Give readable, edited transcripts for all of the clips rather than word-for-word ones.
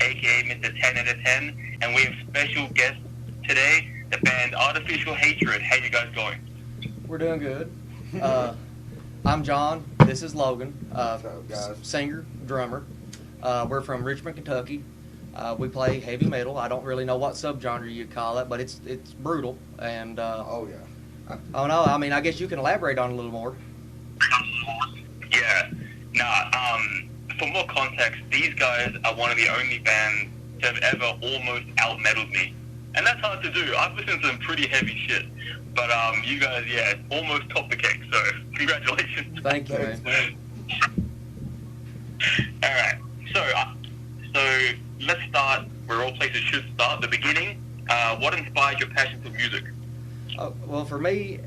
aka Mr. 10 out of 10, and we have special guests today, the band Artificial Hatred. How you guys going? We're doing good. I'm John. This is Logan. What's up, guys? Singer, drummer. We're from Richmond, Kentucky. We play heavy metal. I don't really know what subgenre you'd call it, but it's brutal. And Oh yeah. oh no, I mean I guess you can elaborate on it a little more. Yeah. Nah, for more context, these guys are one of the only bands to have ever almost out-metaled me. And that's hard to do. I've listened to some pretty heavy shit. But you guys, yeah, almost topped the cake, so congratulations. Thank you, Thanks, man. Alright, so let's start where all places should start, the beginning. What inspired your passion for music? Well, for me,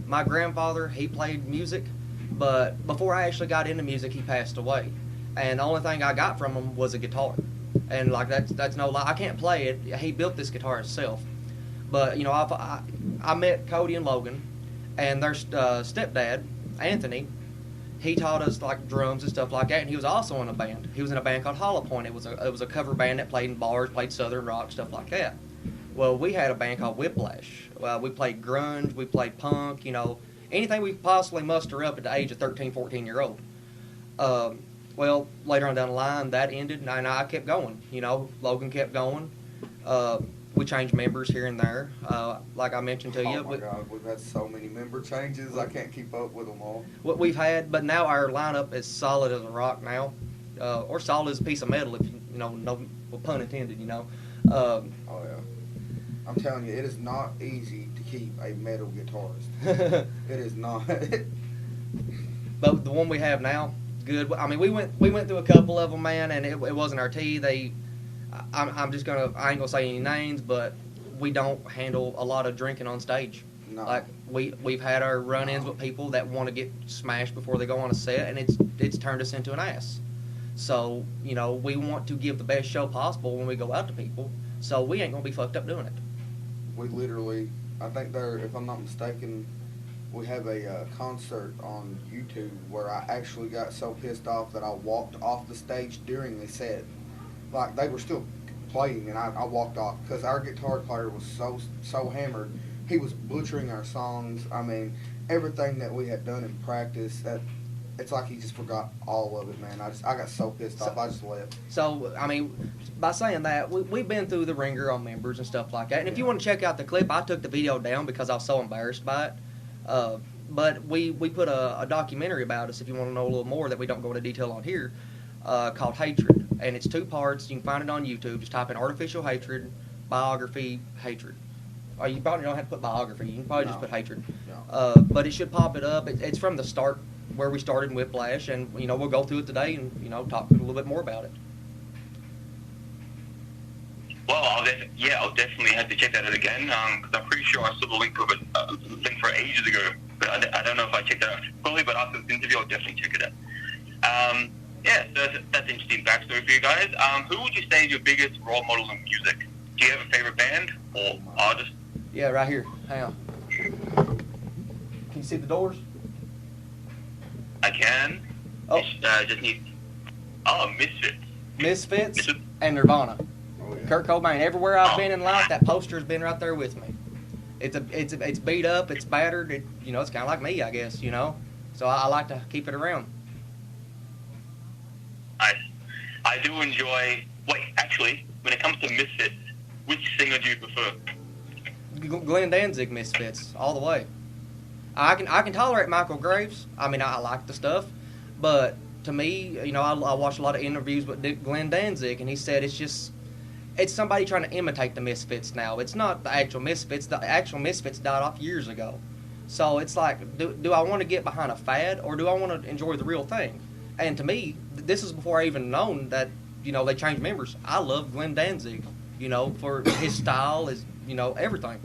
my grandfather, he played music, but before I actually got into music, he passed away. And the only thing I got from him was a guitar. And like that's no lie. I can't play it. He built this guitar himself. But you know, I met Cody and Logan, and their stepdad, Anthony. He taught us like drums and stuff like that, and he was also in a band. He was in a band called Hollow Point. It was a cover band that played in bars, played southern rock, stuff like that. Well, we had a band called Whiplash. We played grunge, we played punk, you know, anything we could possibly muster up at the age of 13, 14-year-old. Well, later on down the line, that ended, and I kept going. You know, Logan kept going. We changed members here and there, like I mentioned to you. Oh my God, we've had so many member changes. I can't keep up with them all. What we've had, but now our lineup is solid as a rock now, or solid as a piece of metal, if you know, no well, pun intended, you know. Oh yeah. I'm telling you, it is not easy to keep a metal guitarist. It is not. But the one we have now, good. I mean, we went through a couple of them, man, and it wasn't our tea. I ain't gonna say any names, but we don't handle a lot of drinking on stage. No. Like we've had our run-ins with people that want to get smashed before they go on a set, and it's turned us into an ass. So you know, we want to give the best show possible when we go out to people. So we ain't gonna be fucked up doing it. We literally, I think if I'm not mistaken, we have a concert on YouTube where I actually got so pissed off that I walked off the stage during the set. Like, they were still playing, and I walked off because our guitar player was so hammered. He was butchering our songs. I mean, everything that we had done in practice, that it's like he just forgot all of it, man. I got so pissed off, I just left. So, I mean, by saying that, we've been through the ringer on members and stuff like that. And if you want to check out the clip, I took the video down because I was so embarrassed by it. But we put a documentary about us, if you want to know a little more that we don't go into detail on here, called Hatred. And it's 2 parts. You can find it on YouTube. Just type in Artificial Hatred, Biography, Hatred. Or you probably don't have to put biography. You can probably just put Hatred. No. But it should pop it up. It's from the start where we started in Whiplash. And, you know, we'll go through it today and, you know, talk a little bit more about it. Well, I'll definitely have to check that out again, because I'm pretty sure I saw the link of it, link for ages ago. But I don't know if I checked that out fully, but after this interview, I'll definitely check it out. Yeah, so that's interesting backstory for you guys. Who would you say is your biggest role model in music? Do you have a favorite band or artist? Yeah, right here. Hang on. Can you see the doors? I can. Oh. Just need... Misfits. Misfits and Nirvana. Oh, yeah. Kurt Cobain. Everywhere I've been in life, that poster's been right there with me. It's beat up, it's battered. You know, it's kind of like me, I guess. You know, so I like to keep it around. I do enjoy... Wait, actually, when it comes to Misfits, which singer do you prefer? Glenn Danzig Misfits, all the way. I can tolerate Michael Graves. I mean, I like the stuff, but to me, you know, I watched a lot of interviews with Glenn Danzig, and he said it's somebody trying to imitate the Misfits now. It's not the actual Misfits. The actual Misfits died off years ago. So it's like, do I want to get behind a fad, or do I want to enjoy the real thing? And to me, this is before I even known that, you know, they changed members. I love Glenn Danzig, you know, for his style, his, you know, everything.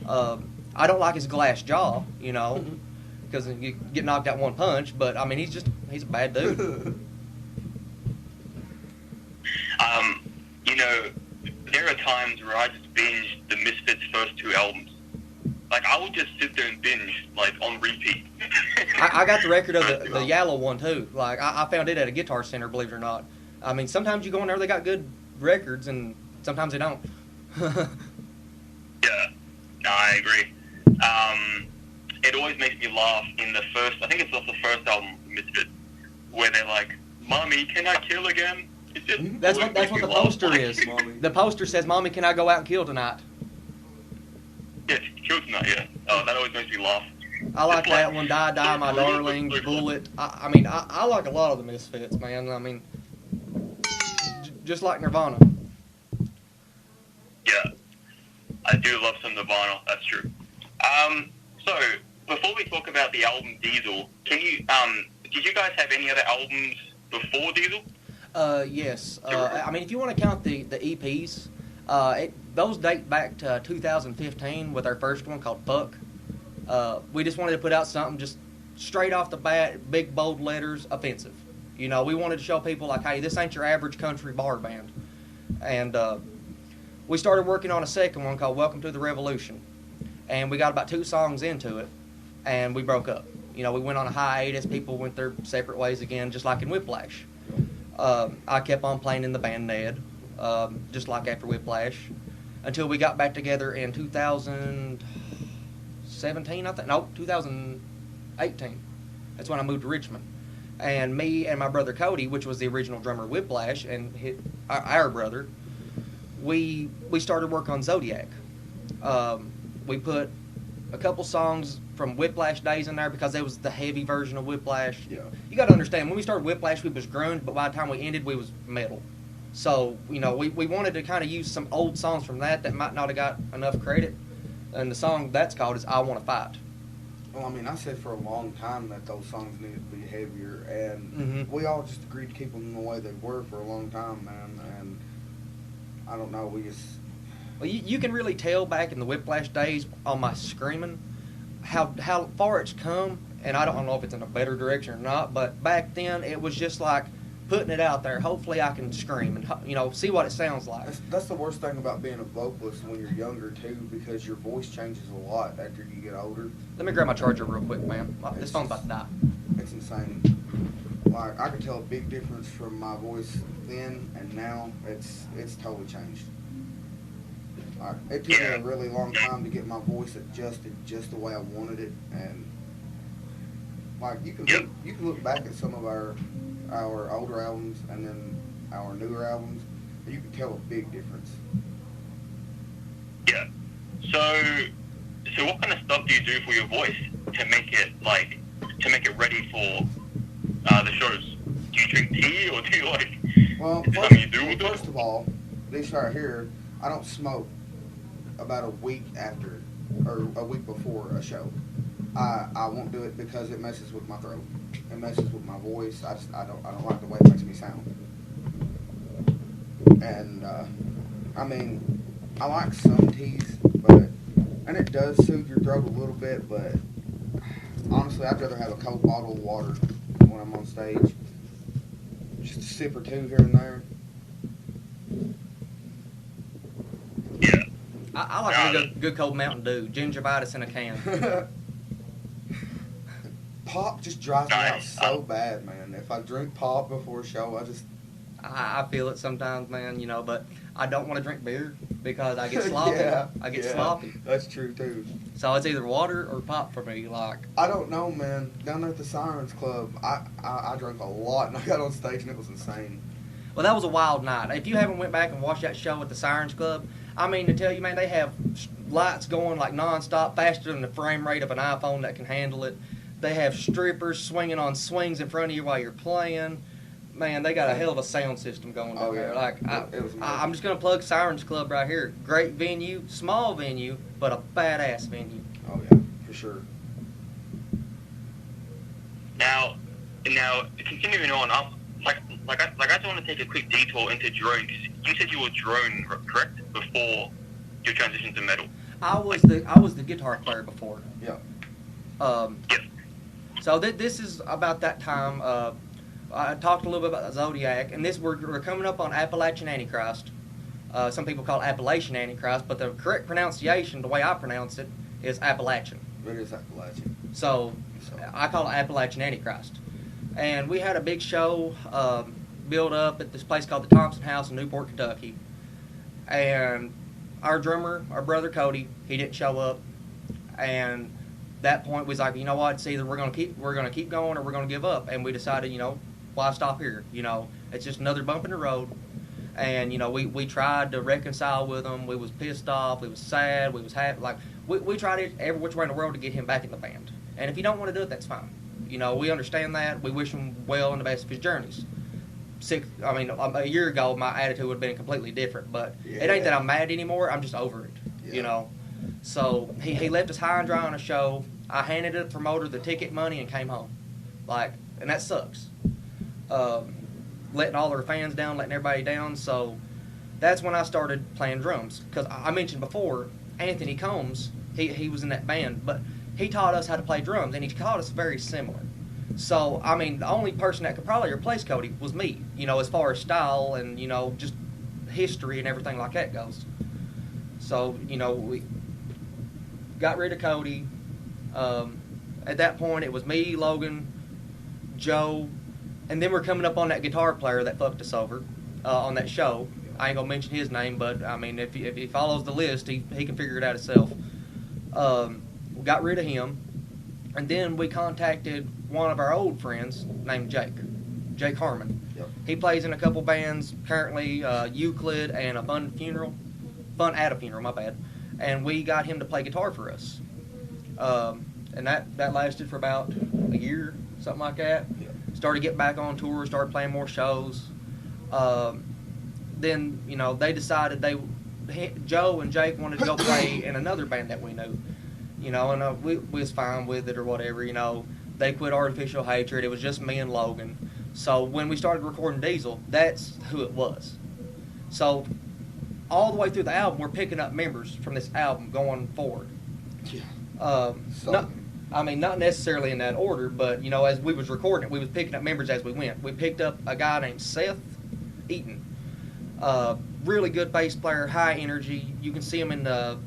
I don't like his glass jaw, you know, because you get knocked out one punch, but, I mean, he's a bad dude. You know, there are times where I just binge the Misfits' first 2 albums. Like, I would just sit there and binge, like, on repeat. I got the record of the yellow one, too. Like, I found it at a Guitar Center, believe it or not. I mean, sometimes you go in there, they got good records, and sometimes they don't. Yeah, no, I agree. It always makes me laugh in the first, I think it's off the first album, Misfit, where they're like, "Mommy, can I kill again?" It's just That's what the poster is. Mommy. The poster says, "Mommy, can I go out and kill tonight?" Yeah, kill tonight, yeah. Oh, that always makes me laugh. I like It's that like, one, Die, Die, My so brutal, Darling, but so Bullet. I mean, I like a lot of the Misfits, man. I mean, just like Nirvana. Yeah, I do love some Nirvana, that's true. So, before we talk about the album Diesel, can you, did you guys have any other albums before Diesel? Yes. I mean, if you want to count the EPs, those date back to 2015 with our first one called Fuck. We just wanted to put out something just straight off the bat, big bold letters, offensive. You know, we wanted to show people like, hey, this ain't your average country bar band. And we started working on a second one called Welcome to the Revolution. And we got about 2 songs into it, and we broke up. You know, we went on a hiatus. People went their separate ways again, just like in Whiplash. I kept on playing in the band Ned, just like after Whiplash, until we got back together in 2017, I think. No, 2018. That's when I moved to Richmond. And me and my brother Cody, which was the original drummer of Whiplash, and our brother, we started work on Zodiac. We put a couple songs from Whiplash days in there because it was the heavy version of Whiplash. Yeah. You got to understand, when we started Whiplash, we was grunge, but by the time we ended, we was metal. So, you know, we wanted to kind of use some old songs from that might not have got enough credit. And the song that's called is I Want to Fight. Well, I mean, I said for a long time that those songs needed to be heavier, and we all just agreed to keep them the way they were for a long time, man. And I don't know, we just... Well, you can really tell back in the Whiplash days on my screaming how far it's come, and I don't know if it's in a better direction or not, but back then it was just like putting it out there. Hopefully I can scream and, you know, see what it sounds like. That's the worst thing about being a vocalist when you're younger, too, because your voice changes a lot after you get older. Let me grab my charger real quick, man. This phone's about to die. It's insane. Like, I can tell a big difference from my voice then and now. It's totally changed. Like, it took me a really long time to get my voice adjusted just the way I wanted it, and like you can look back at some of our older albums and then our newer albums, and you can tell a big difference. Yeah. So what kind of stuff do you do for your voice to make it ready for the shows? Do you drink tea, or do you Well, is it something you do with it? first of all, this right here, I don't smoke about a week after or a week before a show. I won't do it because it messes with my throat. It messes with my voice. I don't like the way it makes me sound. And I mean, I like some teas, and it does soothe your throat a little bit, but honestly, I'd rather have a cold bottle of water when I'm on stage. Just a sip or two here and there. Yeah. I like a good cold Mountain Dew, gingivitis in a can. Pop just drives me out so bad, man. If I drink pop before a show, I feel it sometimes, man, you know, but I don't want to drink beer because I get sloppy. I get sloppy. That's true, too. So it's either water or pop for me, like. I don't know, man. Down there at the Sirens Club, I drank a lot, and I got on stage, and it was insane. Well, that was a wild night. If you haven't went back and watched that show at the Sirens Club, I mean, to tell you, man, they have lights going like nonstop, faster than the frame rate of an iPhone that can handle it. They have strippers swinging on swings in front of you while you're playing. Man, they got a hell of a sound system going down there. Like, I'm just going to plug Sirens Club right here. Great venue, small venue, but a badass venue. Oh, yeah, for sure. Now, continuing on, I just want to take a quick detour into drone. You said you were drone, correct? Before your transition to metal. I was the guitar player before. Yeah. Yes. So this is about that time. I talked a little bit about Zodiac, and we're coming up on Appalachian Antichrist. Some people call it Appalachian Antichrist, but the correct pronunciation, the way I pronounce it, is Appalachian. It is Appalachian. So I call it Appalachian Antichrist. And we had a big show built up at this place called the Thompson House in Newport, Kentucky. And our drummer, our brother Cody, he didn't show up. And that point was like, you know what? It's either we're gonna keep going or we're gonna give up. And we decided, why stop here? It's just another bump in the road. And we tried to reconcile with him. We was pissed off. We was sad. We was happy. Like we tried it every which way in the world to get him back in the band. And if you don't want to do it, that's fine. We understand that. We wish him well in the best of his journeys. A year ago, my attitude would have been completely different. But It ain't that I'm mad anymore. I'm just over it. So he left us high and dry on a show. I handed the promoter the ticket money and came home. And that sucks. Letting all our fans down, letting everybody down. So that's when I started playing drums. Because I mentioned before, Anthony Combs, he was in that band, but he taught us how to play drums, and he taught us very similar. So, the only person that could probably replace Cody was me, as far as style and, just history and everything like that goes. So, we got rid of Cody. At that point, it was me, Logan, Joe, and then we're coming up on that guitar player that fucked us over on that show. I ain't gonna mention his name, but if he follows the list, he can figure it out himself. We got rid of him, and then we contacted one of our old friends named Jake Harmon. Yep. He plays in a couple bands currently, Euclid and a Fun at a Funeral, my bad. And we got him to play guitar for us. And that lasted for about a year, something like that. Yep. Started getting back on tour, started playing more shows. Then, they decided Joe and Jake wanted to go play in another band that we knew. And we was fine with it or whatever, They quit Artificial Hatred. It was just me and Logan. So when we started recording Diesel, that's who it was. So all the way through the album, we're picking up members from this album going forward. Yeah. Not necessarily in that order, but, as we was recording it, we was picking up members as we went. We picked up a guy named Seth Eaton. Really good bass player, high energy. You can see him in the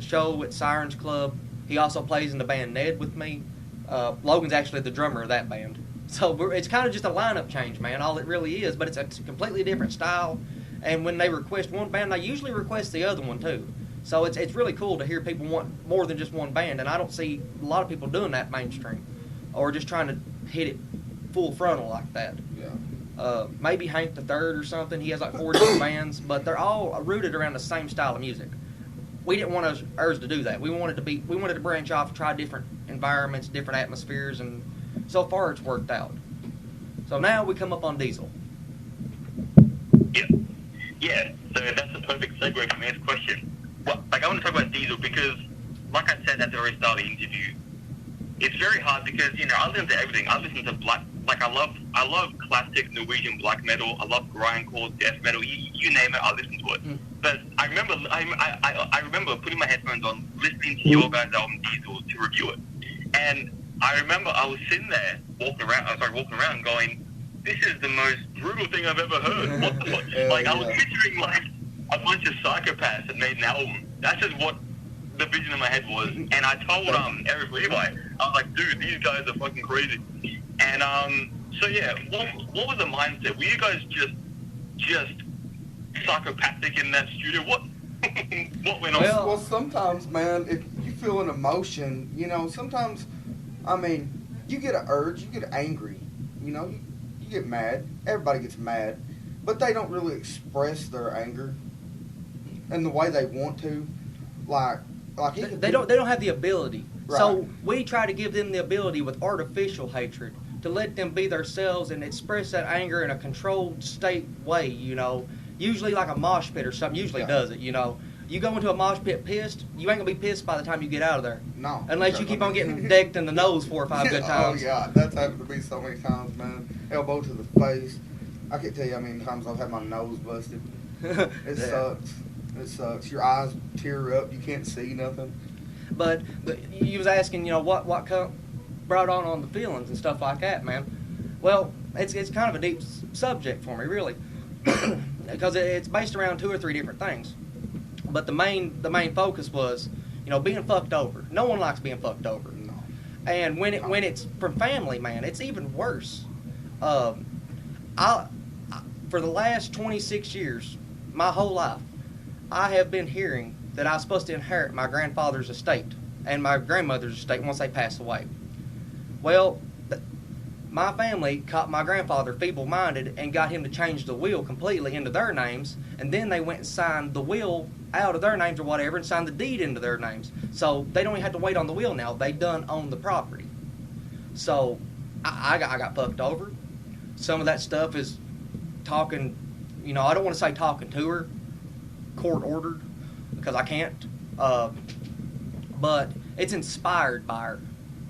show at Sirens Club. He also plays in the band Ned with me. Logan's actually the drummer of that band. So it's kind of just a lineup change, man, all it really is. But it's a completely different style. And when they request one band, they usually request the other one, too. So it's really cool to hear people want more than just one band. And I don't see a lot of people doing that mainstream. Or just trying to hit it full frontal like that. Yeah. Maybe Hank the Third or something. He has like 4 different bands. But they're all rooted around the same style of music. We didn't want ours to do that. We wanted to branch off, try different environments, different atmospheres, and so far it's worked out. So now we come up on Diesel. Yeah. So that's a perfect segue for my next question. Well, I want to talk about Diesel because, like I said at the very start of the interview, it's very hard because I listen to everything. I listen to I love classic Norwegian black metal. I love grindcore, death metal. You name it, I listen to it. But I remember putting my headphones on, listening to your guys' album Diesel to review it. And I remember I was sitting there walking around going, this is the most brutal thing I've ever heard. What the fuck? I was picturing a bunch of psychopaths that made an album. That's just what the vision in my head was. And I told Eric Levi, I was like, dude, these guys are fucking crazy. And so yeah, what was the mindset? Were you guys just psychopathic in that studio? What went on? Well, sometimes, man, if you feel an emotion, sometimes, you get an urge, you get angry, you get mad. Everybody gets mad, but they don't really express their anger in the way they want to. They don't have the ability. Right. So we try to give them the ability with Artificial Hatred to let them be themselves and express that anger in a controlled state way. Usually like a mosh pit or something usually does it. You go into a mosh pit pissed, you ain't gonna be pissed by the time you get out of there. No. Unless you keep on getting decked in the nose 4 or 5 good times. Oh yeah, that's happened to me so many times, man. Elbow to the face. I can't tell you how many times I've had my nose busted. It sucks. It sucks. Your eyes tear up. You can't see nothing. But you was asking, what brought on the feelings and stuff like that, man. Well, it's kind of a deep subject for me, really, because it's based around 2 or 3 different things. But the main focus was, being fucked over. No one likes being fucked over. No. And when it's from family, man, it's even worse. for the last 26 years, my whole life, I have been hearing that I was supposed to inherit my grandfather's estate and my grandmother's estate once they pass away. Well, my family caught my grandfather feeble-minded and got him to change the will completely into their names, and then they went and signed the will out of their names or whatever and signed the deed into their names. So they don't even have to wait on the will now. They done own the property. So I got fucked over. Some of that stuff is talking, you know, I don't want to say talking to her, court ordered, because I can't. But it's inspired by her.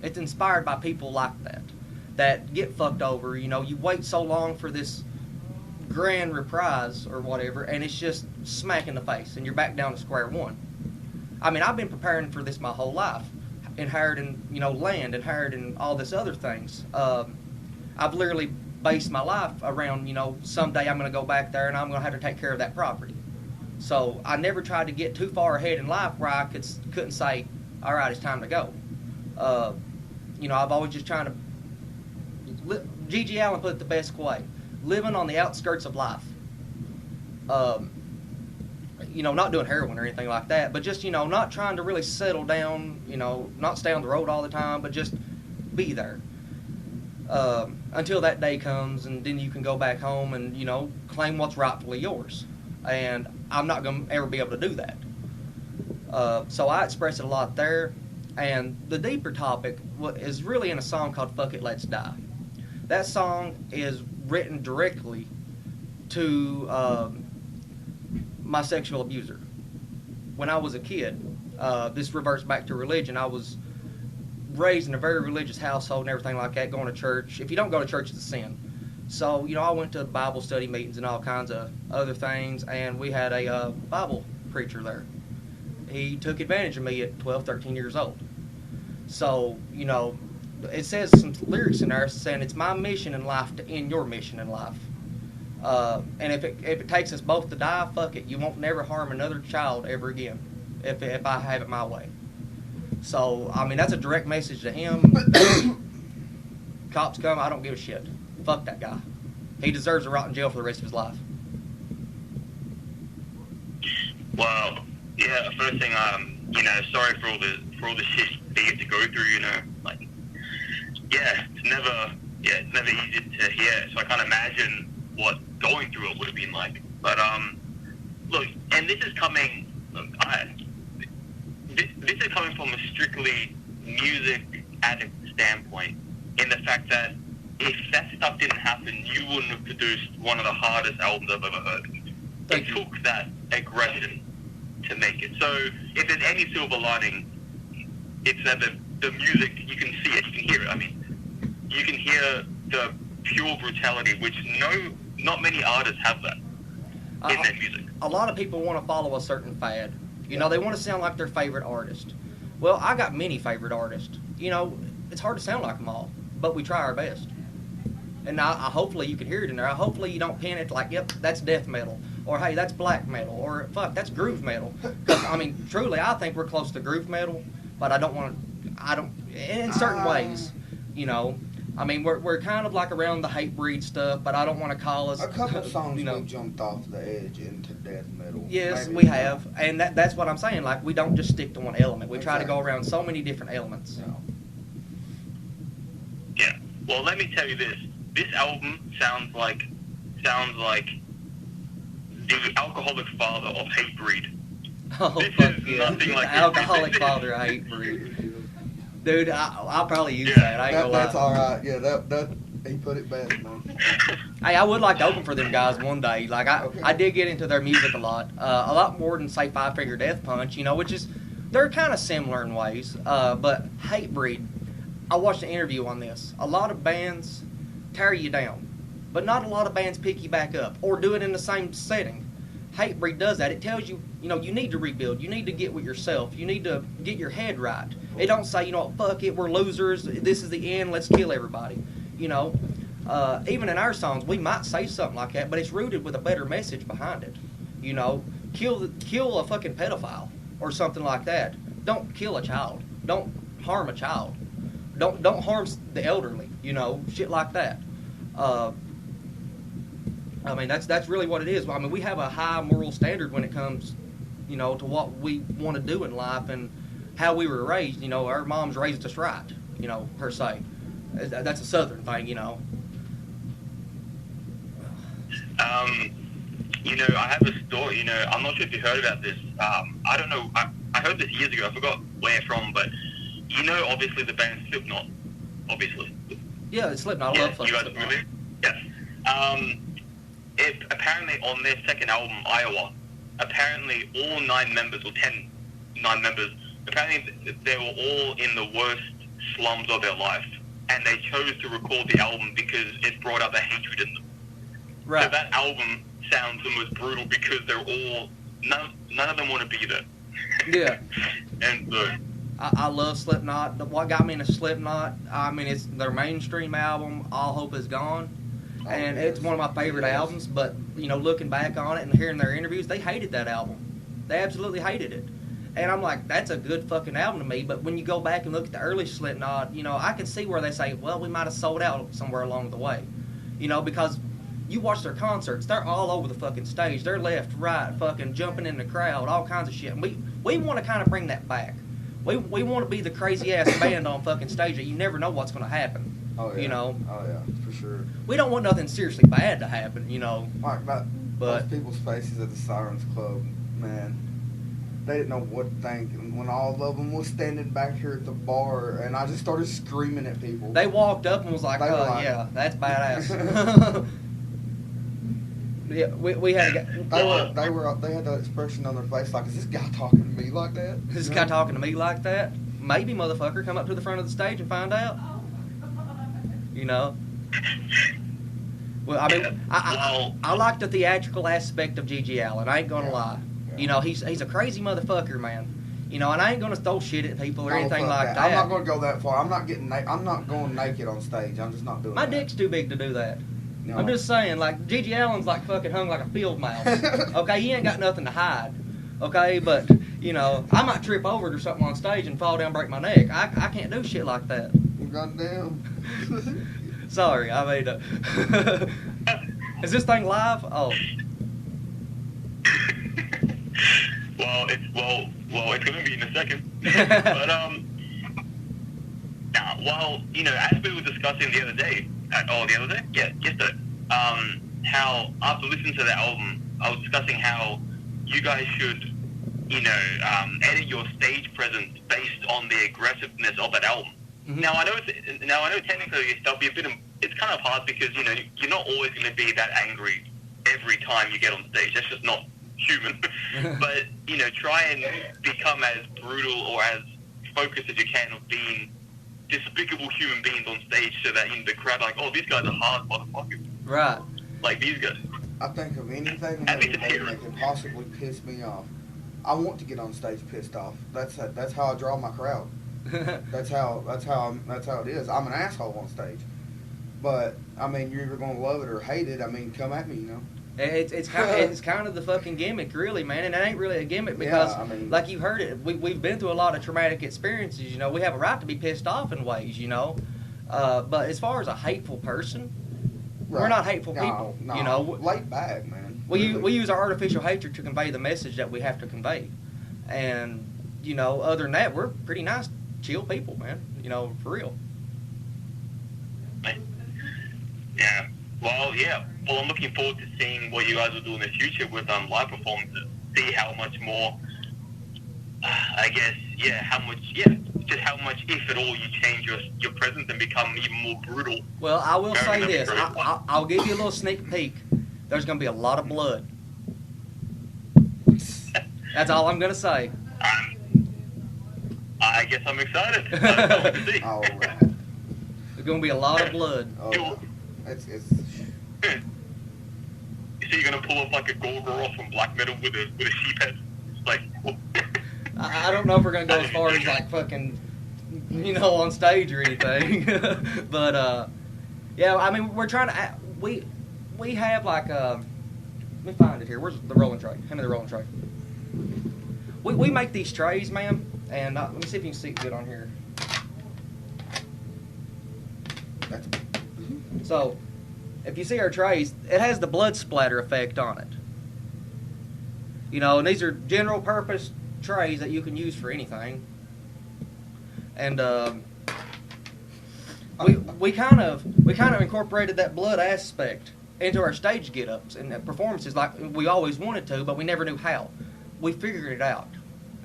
It's inspired by people like that get fucked over. You know, you wait so long for this grand reprise or whatever, and it's just smack in the face, and you're back down to square one. I mean, I've been preparing for this my whole life, inheriting, you know, land, inheriting all this other things. I've literally based my life around, you know, someday I'm going to go back there and I'm going to have to take care of that property. So I never tried to get too far ahead in life where I couldn't say, all right, it's time to go. You know, I've always just trying to. G.G. Allen put it the best way: living on the outskirts of life. You know, not doing heroin or anything like that, but just, you know, not trying to really settle down. You know, not stay on the road all the time, but just be there until that day comes, and then you can go back home and, you know, claim what's rightfully yours. And I'm not going to ever be able to do that. So I express it a lot there. And the deeper topic is really in a song called Fuck It, Let's Die. That song is written directly to my sexual abuser. When I was a kid, this reverts back to religion. I was raised in a very religious household and everything like that, going to church. If you don't go to church, it's a sin. So, you know, I went to Bible study meetings and all kinds of other things, and we had a Bible preacher there. He took advantage of me at 12, 13 years old. So, you know, it says some lyrics in there saying it's my mission in life to end your mission in life. And if it takes us both to die, fuck it. You won't never harm another child ever again if I have it my way. So, I mean, that's a direct message to him. Cops come, I don't give a shit. Fuck that guy. He deserves to rot in jail for the rest of his life. Well, yeah. First thing, you know, sorry for all the shit that you have to go through. You know, like, yeah, it's never easy to hear. So I can't imagine what going through it would have been like. But look, and this is coming. This is coming from a strictly music addict standpoint, in the fact that if that stuff didn't happen, you wouldn't have produced one of the hardest albums I've ever heard. It took that aggression to make it. So if there's any silver lining, it's that the music, you can see it, you can hear it. I mean, you can hear the pure brutality, which not many artists have that in their music. A lot of people want to follow a certain fad. You know, they want to sound like their favorite artist. Well, I got many favorite artists. You know, it's hard to sound like them all, but we try our best. And hopefully you can hear it in there. Hopefully you don't pin it like, yep, that's death metal. Or, hey, that's black metal. Or, fuck, that's groove metal. Because, I mean, truly, I think we're close to groove metal. But in certain ways, you know. I mean, we're kind of like around the Hatebreed stuff, but I don't want to call us... A couple songs, you know, we jumped off the edge into death metal. Yes, Maybe we have. And that's what I'm saying. Like, we don't just stick to one element. We try to go around so many different elements. Yeah. Well, let me tell you this. This album sounds like the alcoholic father of Hatebreed. Oh, this fuck is yeah. nothing like Alcoholic father of Hatebreed. Dude, I'll probably use that. I ain't gonna lie. That's all right. Yeah, that he put it best, man. Hey, I would like to open for them guys one day. Like, I did get into their music a lot more than, say, Five Finger Death Punch, you know, which is, they're kind of similar in ways. But Hatebreed, I watched an interview on this. A lot of bands tear you down, but not a lot of bands pick you back up or do it in the same setting. Hatebreed does that. It tells you, you know, you need to rebuild. You need to get with yourself. You need to get your head right. It don't say, you know, fuck it, we're losers. This is the end. Let's kill everybody. You know, even in our songs, we might say something like that, but it's rooted with a better message behind it. You know, kill a fucking pedophile or something like that. Don't kill a child. Don't harm a child. Don't harm the elderly. You know, shit like that. I mean, that's really what it is. I mean, we have a high moral standard when it comes, to what we want to do in life and how we were raised. Our moms raised us right, per se. That's a Southern thing. I have a story. I'm not sure if you heard about this. I don't know. I heard this years ago. I forgot where from, but obviously the band Slipknot. Obviously. Yeah, it's Slipknot. I love fucking Slipknot. Really? Yes. It apparently on their second album, Iowa, apparently all 9 members, or 9 members, apparently they were all in the worst slums of their life, and they chose to record the album because it brought out the hatred in them. Right. So that album sounds the most brutal because they're all none of them want to be there. Yeah. And so I love Slipknot. What got me into Slipknot, I mean, it's their mainstream album, All Hope Is Gone. And it's one of my favorite albums, but, looking back on it and hearing their interviews, they hated that album. They absolutely hated it. And I'm like, that's a good fucking album to me, but when you go back and look at the early Slipknot, I can see where they say, well, we might have sold out somewhere along the way. Because you watch their concerts, they're all over the fucking stage. They're left, right, fucking jumping in the crowd, all kinds of shit. And we want to kind of bring that back. We want to be the crazy-ass band on fucking stage that you never know what's going to happen. Oh, yeah. Oh, yeah, for sure. We don't want nothing seriously bad to happen, Like those people's faces at the Sirens Club, man. They didn't know what to think. And when all of them was standing back here at the bar, and I just started screaming at people. They walked up and was like, yeah, that's badass. Yeah, we had a guy. They had that expression on their face like, is this guy talking to me like that? Is this guy talking to me like that? Maybe, motherfucker, come up to the front of the stage and find out. Well, I mean, I like the theatrical aspect of G.G. Allin. I ain't gonna lie. Yeah. He's a crazy motherfucker, man. And I ain't gonna throw shit at people or anything like that. I'm not gonna go that far. I'm not going naked on stage. I'm just not doing My that. dick's too big to do that. No. I'm just saying, like, G.G. Allen's like fucking hung like a field mouse. Okay, he ain't got nothing to hide. Okay, but, I might trip over it or something on stage and fall down and break my neck. I can't do shit like that. Goddamn. Sorry, I mean, is this thing live? Oh. Well, it's gonna be in a second. But as we were discussing the other day, yesterday, how after listening to the album, I was discussing how you guys should, edit your stage presence based on the aggressiveness of that album. Mm-hmm. Now I know technically it's kind of hard because you're not always going to be that angry every time you get on stage. That's just not human. But try and become as brutal or as focused as you can of being despicable human beings on stage, so that the crowd are like, oh, these guys are hard motherfuckers. Right. Like these guys. I think of anything that can possibly piss me off. I want to get on stage pissed off. That's how I draw my crowd. That's how it is. I'm an asshole on stage, but I mean, you're either gonna love it or hate it. I mean, come at me, It's kind of the fucking gimmick, really, man, and it ain't really a gimmick because, like you've heard it, we've been through a lot of traumatic experiences. We have a right to be pissed off in ways, but as far as a hateful person, we're not hateful people. No, laid back, man. We use our artificial hatred to convey the message that we have to convey, and other than that, we're pretty nice, chill people, man. For real. Yeah. Well, yeah. Well, I'm looking forward to seeing what you guys will do in the future with live performances. See how much more, just how much, if at all, you change your presence and become even more brutal. Well, I will say this. I'll give you a little sneak peek. There's going to be a lot of blood. That's all I'm going to say. I guess I'm excited. All right. There's going to be a lot of blood. Oh, it's So you're gonna pull off like a Gorgoroth from Black Metal with a sheep head? Like, I don't know if we're gonna go as far as like fucking, on stage or anything. But yeah, I mean, we're trying to. We have like let me find it here. Where's the rolling tray? Hand me the rolling tray. We make these trays, man, and let me see if you can see it good on here. So if you see our trays, it has the blood splatter effect on it. You know, and these are general purpose trays that you can use for anything. And we kind of incorporated that blood aspect into our stage get-ups and performances like we always wanted to, but we never knew how. We figured it out,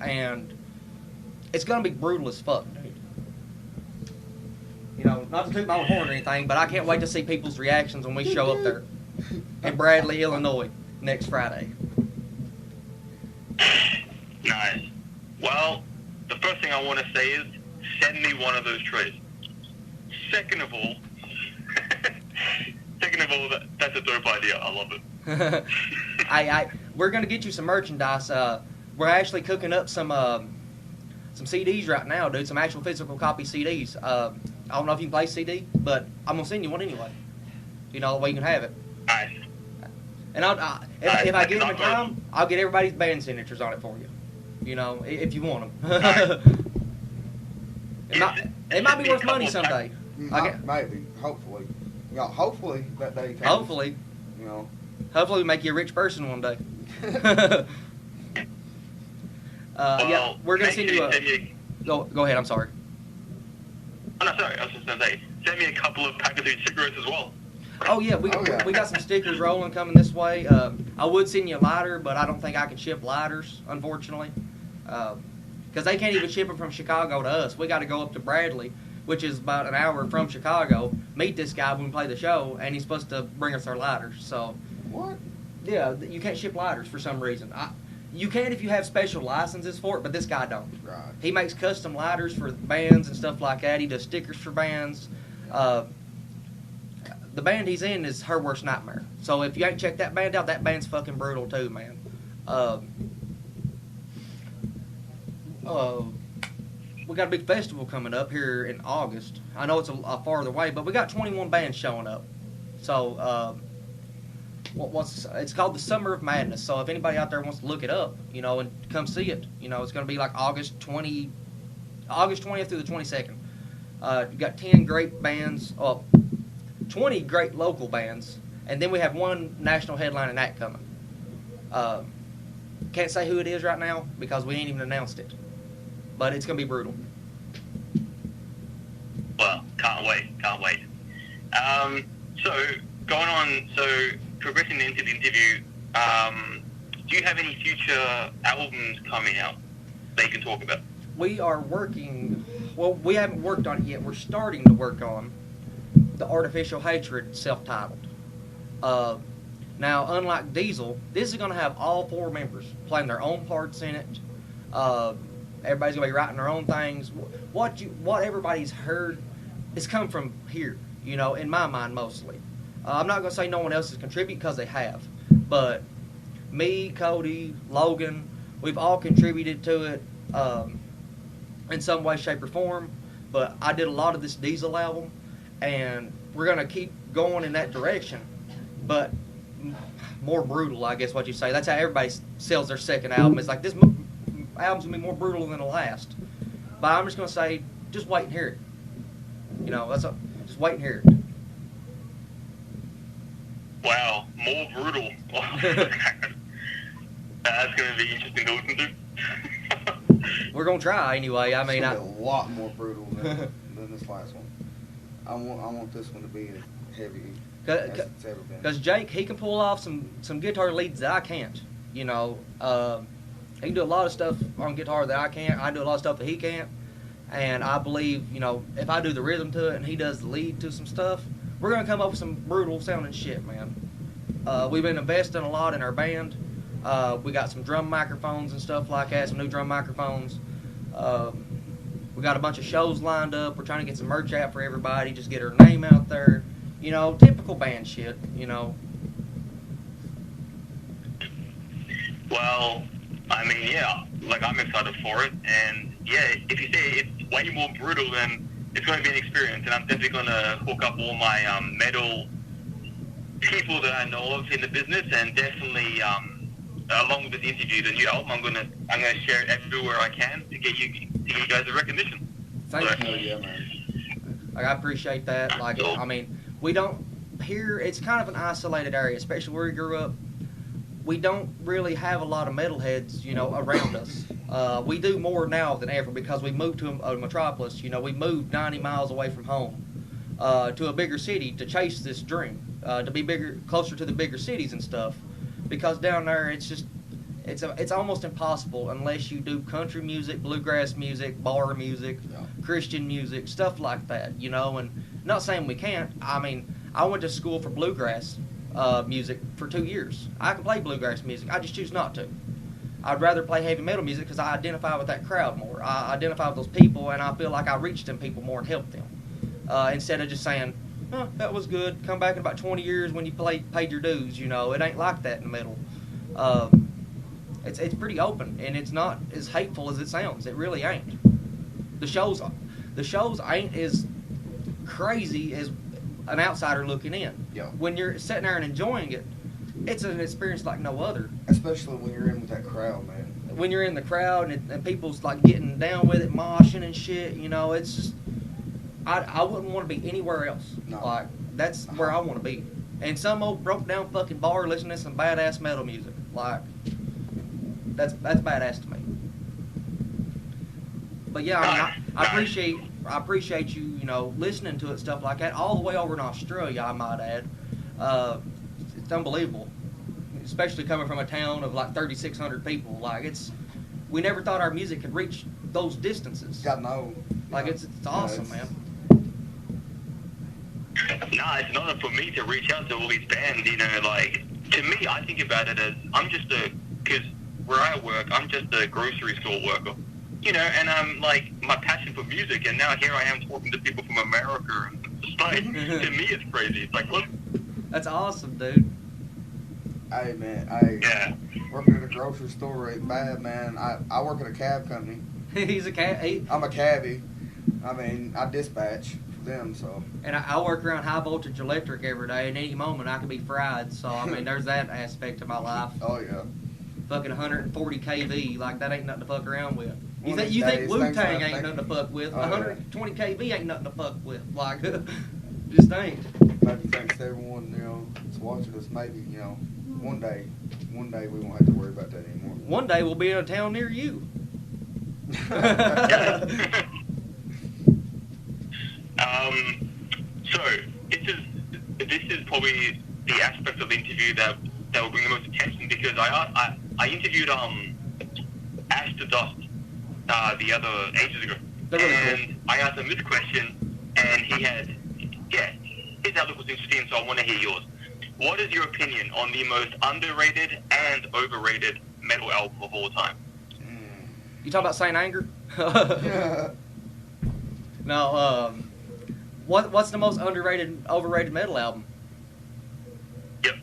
and it's gonna be brutal as fuck, dude. You know, not to toot my own horn or anything, but I can't wait to see people's reactions when we show up there in Bradley, Illinois, next Friday. Nice. Well, the first thing I want to say is send me one of those trays. Second of all, that's a dope idea. I love it. We're gonna get you some merchandise. We're actually cooking up some CDs right now, dude. Some actual physical copy CDs. I don't know if you can play CD, but I'm gonna send you one anyway. You know, the way you can have it. Nice. And if I give them a time, I'll get everybody's band signatures on it for you. You know, if you want them. It might be worth money someday. Maybe. Hopefully. Yeah, hopefully that day comes. Hopefully. You know. Hopefully we make you a rich person one day. Yeah, we're going to send you a... Go ahead, I'm sorry. Oh, no, sorry. I was just going to say, send me a couple of packets of cigarettes as well. Oh, yeah, we got some stickers rolling coming this way. I would send you a lighter, but I don't think I can ship lighters, unfortunately. Because they can't even ship them from Chicago to us. We got to go up to Bradley, which is about an hour from Chicago, meet this guy when we play the show, and he's supposed to bring us our lighters. So, what? Yeah, you can't ship lighters for some reason. You can if you have special licenses for it, but this guy don't. Right. He makes custom lighters for bands and stuff like that. He does stickers for bands. The band he's in is Her Worst Nightmare. So if you ain't checked that band out, that band's fucking brutal too, man. We got a big festival coming up here in August. I know it's a farther away, but we got 21 bands showing up. So it's called the Summer of Madness. So if anybody out there wants to look it up, you know, and come see it, you know, it's going to be like August 20th through the 22nd. You got 10 great bands, 20 great local bands, and then we have one national headlining act coming. Can't say who it is right now because we ain't even announced it, but it's going to be brutal. Well, can't wait. So, going on, progressing into the interview, do you have any future albums coming out that you can talk about? We are working, well, we haven't worked on it yet. We're starting to work on the Artificial Hatred self-titled. Now, unlike Diesel, this is going to have all 4 members playing their own parts in it. Everybody's going to be writing their own things. What everybody's heard has come from here, you know, in my mind mostly. I'm not going to say no one else has contributed because they have. But me, Cody, Logan, we've all contributed to it in some way, shape, or form. But I did a lot of this Diesel album, and we're going to keep going in that direction. But more brutal, I guess what you say. That's how everybody sells their second album. It's like, this album's going to be more brutal than the last. But I'm just going to say, just wait and hear it. You know, just wait and hear it. Wow, more brutal. That's going to be interesting to listen to. We're going to try anyway. I mean, it's gonna be a lot more brutal than this last one. I want this one to be as heavy as it's ever been. Because Jake, he can pull off some guitar leads that I can't. You know, he can do a lot of stuff on guitar that I can't. I do a lot of stuff that he can't. And I believe, you know, if I do the rhythm to it and he does the lead to some stuff, we're going to come up with some brutal sounding shit, man. We've been investing a lot in our band. We got some drum microphones and stuff like that, some new drum microphones. We got a bunch of shows lined up. We're trying to get some merch out for everybody, just get our name out there. You know, typical band shit, you know. Well, I mean, yeah, like I'm excited for it. And yeah, if you say it's way more brutal, then it's going to be an experience. And I'm definitely going to hook up all my metal people that I know of in the business, and definitely along with this interview, the new album, I'm gonna share it everywhere I can to get you guys a recognition. Thank you. Yeah, man. Like, I appreciate that. Like, I mean, we don't here it's kind of an isolated area, especially where we grew up. We don't really have a lot of metalheads, around us. We do more now than ever because we moved to a metropolis. We moved 90 miles away from home to a bigger city to chase this dream, to be closer to the bigger cities and stuff. Because down there, it's almost impossible unless you do country music, bluegrass music, bar music, Christian music, stuff like that. And not saying we can't. I mean, I went to school for bluegrass music for 2 years. I can play bluegrass music. I just choose not to. I'd rather play heavy metal music because I identify with that crowd more. I identify with those people, and I feel like I reach them people more and help them. Instead of just saying, oh, that was good. Come back in about 20 years when you paid your dues. It ain't like that in the middle. It's pretty open, and it's not as hateful as it sounds. It really ain't. The shows ain't as crazy as an outsider looking in. Yeah. When you're sitting there and enjoying it, it's an experience like no other. Especially when you're in with that crowd, man. When you're in the crowd and people's like getting down with it, moshing and shit, it's just, I wouldn't want to be anywhere else. No. Like, that's where I want to be. And some old broke down fucking bar listening to some badass metal music. Like, that's badass to me. But yeah, I appreciate you, listening to it, stuff like that, all the way over in Australia, I might add. It's unbelievable, especially coming from a town of like 3,600 people. Like, we never thought our music could reach those distances. God no. Like, it's awesome, man. Nah, it's not for me to reach out to all these bands, like, to me, I think about it as, because where I work, I'm just a grocery store worker. And I'm like, my passion for music, and now here I am talking to people from America. It's like, to me, it's crazy. It's like, look. That's awesome, dude. Hey, man, Yeah. working at a grocery store ain't bad, man. I work at a cab company. He's a cat. I'm a cabbie. I mean, I dispatch for them, so. And I work around high voltage electric every day, and any moment I could be fried. So, I mean, there's that aspect of my life. Oh, yeah. Fucking 140 kV, like, that ain't nothing to fuck around with. You One of think these days, Wu-Tang things ain't like nothing to fuck with. Oh, yeah. 120 kV ain't nothing to fuck with. Like, just ain't. Maybe thanks to everyone, that's watching us. Maybe, one day we won't have to worry about that anymore. One day we'll be in a town near you. So this is probably the aspect of the interview that will bring the most attention, because I interviewed Ash to Dust the other ages ago, They're really and cool. I asked him this question, and his outlook was interesting, so I want to hear yours. What is your opinion on the most underrated and overrated metal album of all time? You talking about Saint Anger? Yeah. No, what's the most overrated metal album? Yep.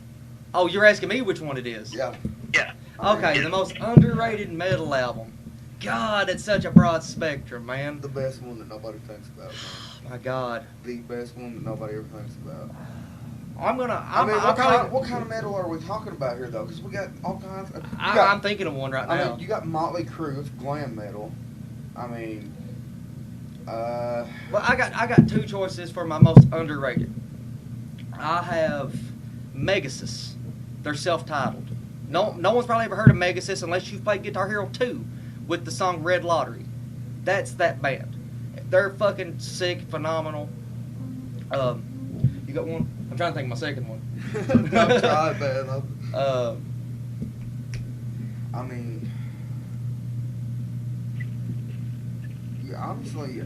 Oh, you're asking me which one it is? Yeah. Yeah. Okay, the most underrated metal album. God, it's such a broad spectrum, man. The best one that nobody thinks about, man. My God. The best one that nobody ever thinks about. What what kind of metal are we talking about here, though? Because we got all kinds of... I'm thinking of one right now. I mean, you got Motley Crue, it's glam metal. I mean... Well, I got two choices for my most underrated. I have Megasis. They're self-titled. No one's probably ever heard of Megasis unless you've played Guitar Hero 2 with the song Red Lottery. That's that band. They're fucking sick, phenomenal. You got one? I'm trying to think of my second one. I'm trying, man. I mean... Yeah, honestly...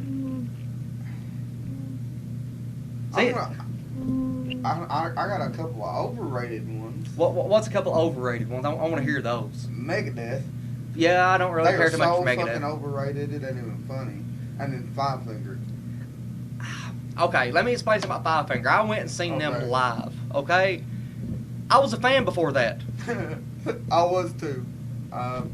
I got a couple of overrated ones. What's a couple overrated ones? I want to hear those. Megadeth. Yeah, I don't really care too much for They are so Megadeth. fucking overrated, it ain't even funny. And then Five Finger. Okay, let me explain something about Five Finger. I went and seen them Okay. live, okay? I was a fan before that. I was too. I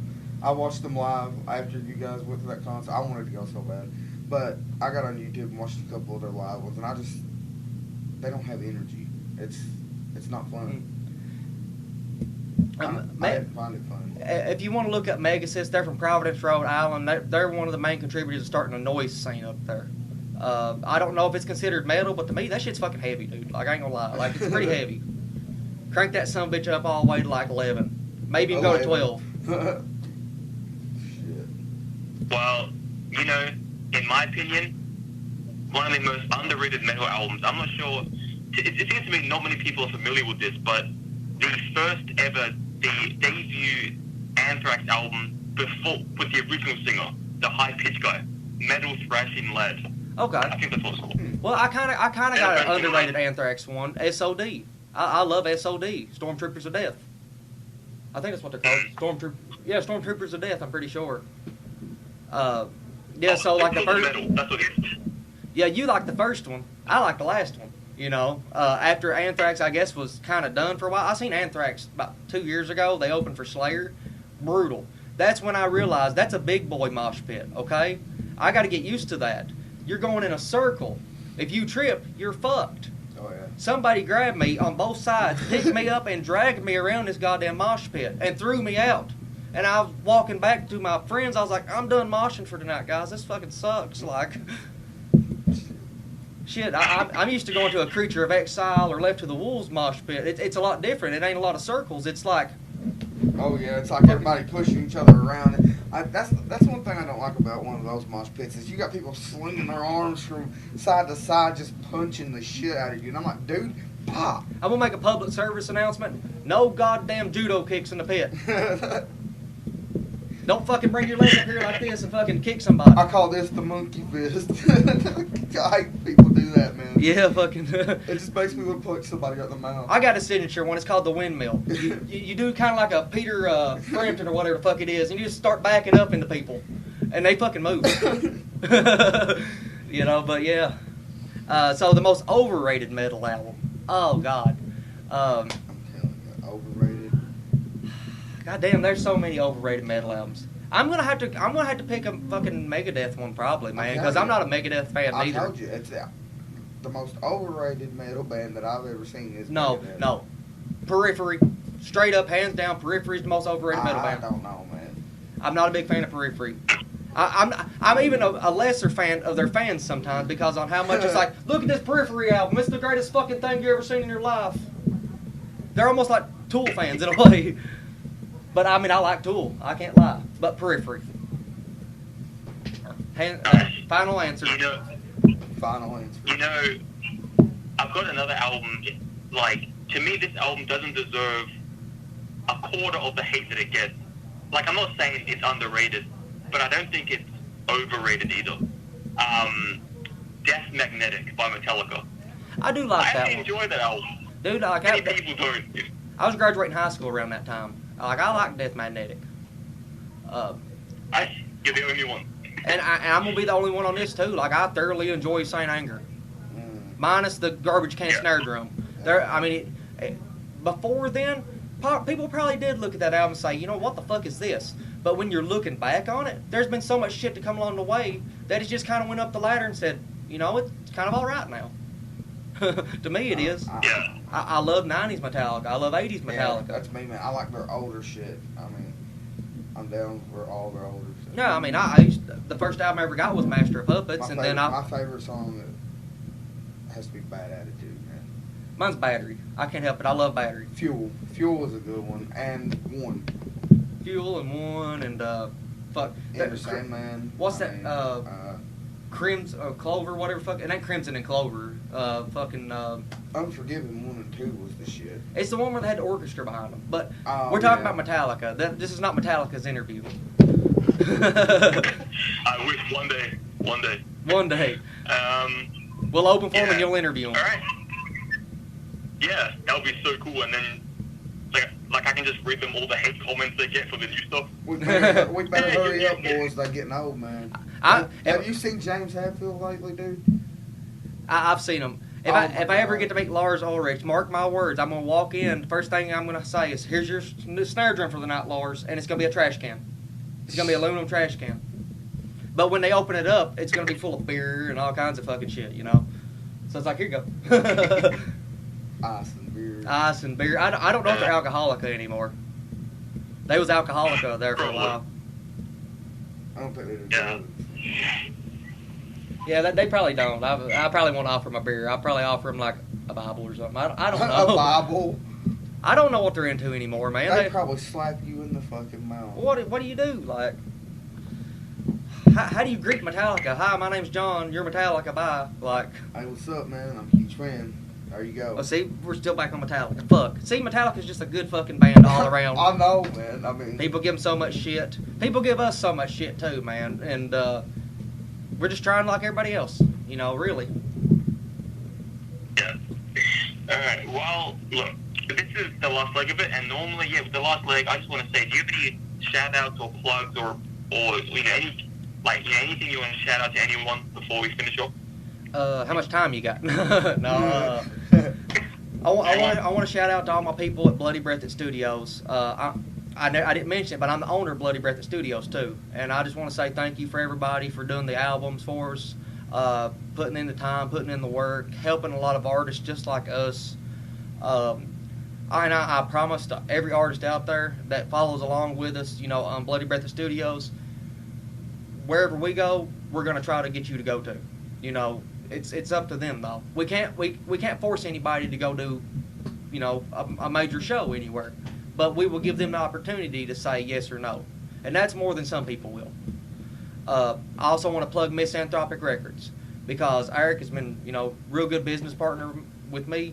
watched them live after you guys went to that concert. I wanted to go so bad. But I got on YouTube and watched a couple of their live ones, and they don't have energy. It's not fun. I didn't find it fun. If you want to look up Megasis, they're from Providence, Rhode Island. They're one of the main contributors to starting a noise scene up there. I don't know if it's considered metal, but to me, that shit's fucking heavy, dude. Like, I ain't gonna lie. Like, it's pretty heavy. Crank that sumbitch up all the way to like 11. Maybe even go to 12. Shit. Well, you know, in my opinion, one of the most underrated metal albums. I'm not sure. It seems to me not many people are familiar with this, but the first ever debut Anthrax album before with the original singer, the high pitch guy, Metal Thrashing Lad. Okay. I think that's what it's called. Well, I kind of got an underrated Anthrax one. SOD. I love SOD. Stormtroopers of Death. I think that's what they're called. Stormtroopers of Death. I'm pretty sure. Yeah. So like the first. Metal. That's what it is. Yeah, you like the first one. I like the last one. You know, after Anthrax, I guess, was kind of done for a while. I seen Anthrax about 2 years ago. They opened for Slayer. Brutal. That's when I realized that's a big boy mosh pit, okay? I got to get used to that. You're going in a circle. If you trip, you're fucked. Oh, yeah. Somebody grabbed me on both sides, picked me up, and dragged me around this goddamn mosh pit and threw me out. And I was walking back to my friends. I was like, I'm done moshing for tonight, guys. This fucking sucks. Like... Shit, I'm used to going to a Creature of Exile or Left to the Wolves mosh pit. It's a lot different. It ain't a lot of circles. It's like... Oh, yeah, it's like everybody pushing each other around. That's one thing I don't like about one of those mosh pits is you got people slinging their arms from side to side just punching the shit out of you. And I'm like, dude, pop. I'm going to make a public service announcement. No goddamn judo kicks in the pit. Don't fucking bring your leg up here like this and fucking kick somebody. I call this the monkey fist. I hate people do that, man. Yeah, fucking. It just makes me want to punch somebody out the mouth. I got a signature one. It's called the windmill. You do kind of like a Peter Frampton or whatever the fuck it is, and you just start backing up into people, and they fucking move. You know, but yeah. So the most overrated metal album. Oh God. I'm telling you, overrated. God damn, there's so many overrated metal albums. I'm gonna have to pick a fucking Megadeth one probably, man, because I'm not a Megadeth fan I either. told you, it's the most overrated metal band that I've ever seen is Megadeth. No. Periphery. Straight up, hands down, Periphery is the most overrated metal band. I don't know, man. I'm not a big fan of Periphery. I'm even a lesser fan of their fans sometimes because on how much it's like, look at this Periphery album. It's the greatest fucking thing you ever seen in your life. They're almost like Tool fans in a way. But I mean, I like Tool. I can't lie. But Periphery. Final answer. Final answer. You know, I've got another album. Like, to me, this album doesn't deserve a quarter of the hate that it gets. Like, I'm not saying it's underrated, but I don't think it's overrated either. Death Magnetic by Metallica. I do like that I one. enjoy that album. Dude, like, Many people don't. I was graduating high school around that time. Like, I like Death Magnetic. You're the only one. And I'm going to be the only one on this, too. Like, I thoroughly enjoy Saint Anger. Minus the garbage can snare drum. Before then, people probably did look at that album and say, you know, what the fuck is this? But when you're looking back on it, there's been so much shit to come along the way that it just kind of went up the ladder and said, you know, it's kind of all right now. To me, it is. Yeah. I love 90s Metallica. I love 80s Metallica. Yeah, that's me, man. I like their older shit. I mean, I'm down for all their older shit. No, I mean, the first album I ever got was Master of Puppets, my favorite song has to be Bad Attitude, man. Mine's Battery. I can't help it. I love Battery. Fuel is a good one, and One. Fuel and One and fuck. Enter Sandman. What's that? Crimson Clover, whatever. Fuck. It ain't Crimson and Clover. Unforgiven 1 and 2 was the shit. It's the one where they had the orchestra behind them. But we're talking about Metallica. This is not Metallica's interview. I wish one day. One day. We'll open for them and you'll interview them. All right. Yeah, that would be so cool. And then, like I can just read them all the hate comments they get for the new stuff. We better hurry up, boys. They're getting old, man. Have you seen James Hetfield lately, dude? I've seen him. If I ever get to meet Lars Ulrich, mark my words, I'm going to walk in. The first thing I'm going to say is, here's your snare drum for the night, Lars. And it's going to be a trash can. It's going to be an aluminum trash can. But when they open it up, it's going to be full of beer and all kinds of fucking shit, you know? So it's like, here you go. Ice and beer. I don't know if they're Alcoholica anymore. They was Alcoholica there for a while. I don't think they do. Yeah. Yeah, they probably don't. I probably won't offer them a beer. I'll probably offer them like a Bible or something. I don't know. A Bible. I don't know what they're into anymore, man. They probably slap you in the fucking mouth. What do you do? Like, how do you greet Metallica? Hi, my name's John. You're Metallica. Bye. Like, hey, what's up, man? I'm a huge fan. There you go. well, see, we're still back on Metallica. Fuck. See, Metallica's just a good fucking band all around. I know, man. I mean, People give them so much shit. People give us so much shit too, man. And we're just trying like everybody else. You know, really. Yeah. All right. Well, look, this is the last leg of it, and normally, yeah, with the last leg, I just want to say, do you have any shout-outs or plugs or you know, anything you want to shout out to anyone before we finish off? How much time you got? No. I want to shout out to all my people at Bloody Breath Studios. I didn't mention it, but I'm the owner of Bloody Breath Studios too, and I just want to say thank you for everybody for doing the albums for us, putting in the time, putting in the work, helping a lot of artists just like us. I promise to every artist out there that follows along with us, you know, on Bloody Breath Studios, wherever we go, we're gonna try to get you to go to. You know, it's up to them though. We can't force anybody to go do, you know, a major show anywhere, but we will give them the opportunity to say yes or no, and that's more than some people will. I also want to plug Misanthropic Records because Eric has been, you know, real good business partner with me.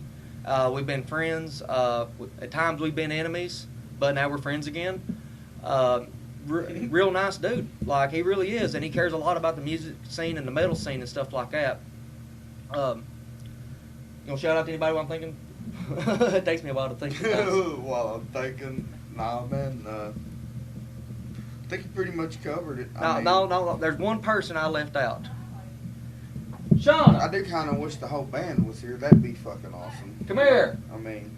We've been friends. At times we've been enemies, but now we're friends again. Real nice dude. Like, he really is, and he cares a lot about the music scene and the metal scene and stuff like that. You want to shout out to anybody while I'm thinking? It takes me a while to think. While I'm thinking, nah, man. I think you pretty much covered it. No. There's one person I left out. Shauna! I do kind of wish the whole band was here. That'd be fucking awesome. Come here! I mean,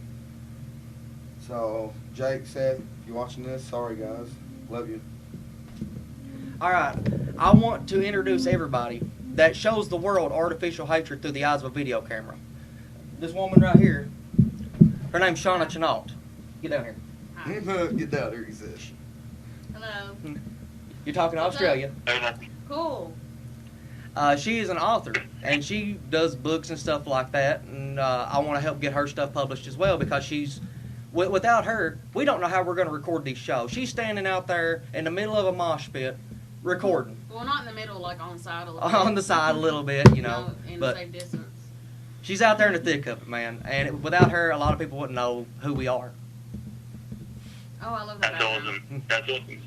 so, Jake, Seth, you watching this? Sorry, guys. Love you. Alright, I want to introduce everybody that shows the world artificial hatred through the eyes of a video camera. This woman right here, her name's Shauna Chenault. Get down here. Get down here, he says. Hello. You're talking to Australia. Cool. She is an author, and she does books and stuff like that, and I want to help get her stuff published as well because she's... Without her, we don't know how we're going to record these shows. She's standing out there in the middle of a mosh pit recording. Well, not in the middle, like on the side a little bit. On the side a little bit, you know. In but the same distance. She's out there in the thick of it, man. And without her, a lot of people wouldn't know who we are. Oh, I love that That's background. awesome. That's awesome.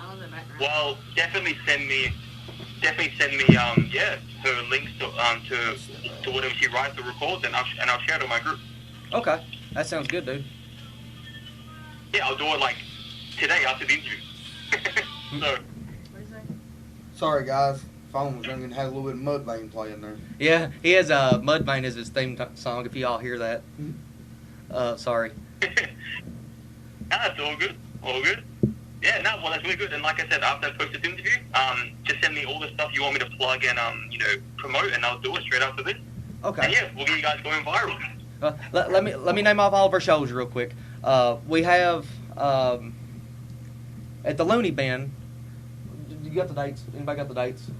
I love that background. Well, definitely send me, her links to whatever she writes or records, and I'll share it on my group. Okay, that sounds good, dude. Yeah, I'll do it like today after the interview. So, What do you say? Sorry, guys. Phone was ringing. Had a little bit of Mudvayne playing there. Yeah, he has Mudvayne as his theme song. If you all hear that, sorry. That's all good. All good. Yeah, no, well, that's really good. And like I said, after I post this interview, just send me all the stuff you want me to plug and promote, and I'll do it straight after this. Okay. And yeah, we'll get you guys going viral. Let me name off all of our shows real quick. We have at the Looney Bin. You got the dates? Anybody got the dates?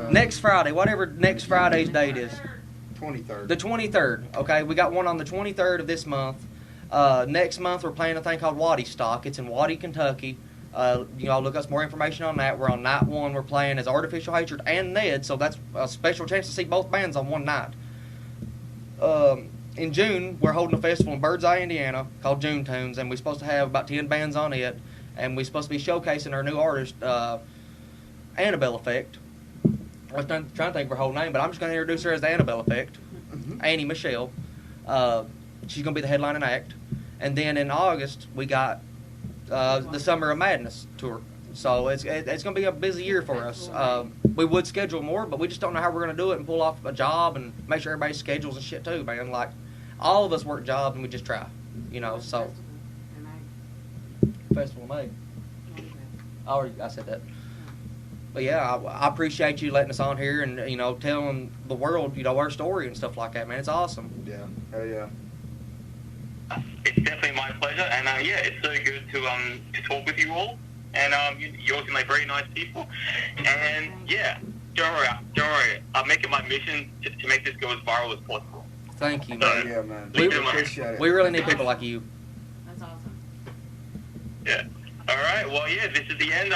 Next Friday, whatever next Friday's date is. 23rd. The 23rd. Okay, we got one on the 23rd of this month. Next month we're playing a thing called Waddy Stock. It's in Waddy, Kentucky. Look up some more information on that. We're on night one. We're playing as Artificial Hatred and Ned, so that's a special chance to see both bands on one night. In June, we're holding a festival in Birdseye, Indiana, called June Tunes, and we're supposed to have about 10 bands on it, and we're supposed to be showcasing our new artist, Annabelle Effect. I was trying to think of her whole name, but I'm just going to introduce her as the Annabelle Effect, Annie Michelle. She's going to be the headlining act. And then in August, we got the Summer of Madness tour. So it's going to be a busy year for us. We would schedule more, but we just don't know how we're going to do it and pull off a job and make sure everybody's schedules and shit too, man. Like, all of us work jobs and we just try, so. Festival of May. I said that. But yeah, I appreciate you letting us on here and, telling the world, our story and stuff like that, man. It's awesome. Yeah. Hell yeah. It's definitely my pleasure, and it's so good to talk with you all. And you all seem like very nice people. And yeah, Don't worry. Don't worry. I'm making my mission to make this go as viral as possible. Thank you, Uh, man. Yeah, man. We- We appreciate it. We really need people like you. That's awesome. Yeah. All right. Well, yeah. This is the end.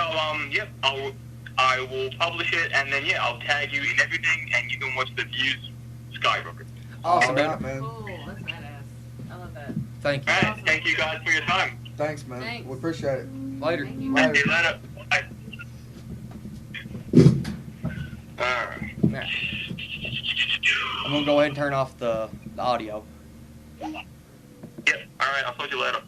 I will publish it, and then I'll tag you in everything, and you can watch the views skyrocket. Awesome, All dude. right, man. Cool. That's badass. I love that. Thank you. All right. Thank you guys for your time. Thanks, man. Thanks. We appreciate it. Later. Thank you. Later. See you later. Bye. All right. Yeah. I'm gonna go ahead and turn off the audio. Yep. All right. I'll talk to you later.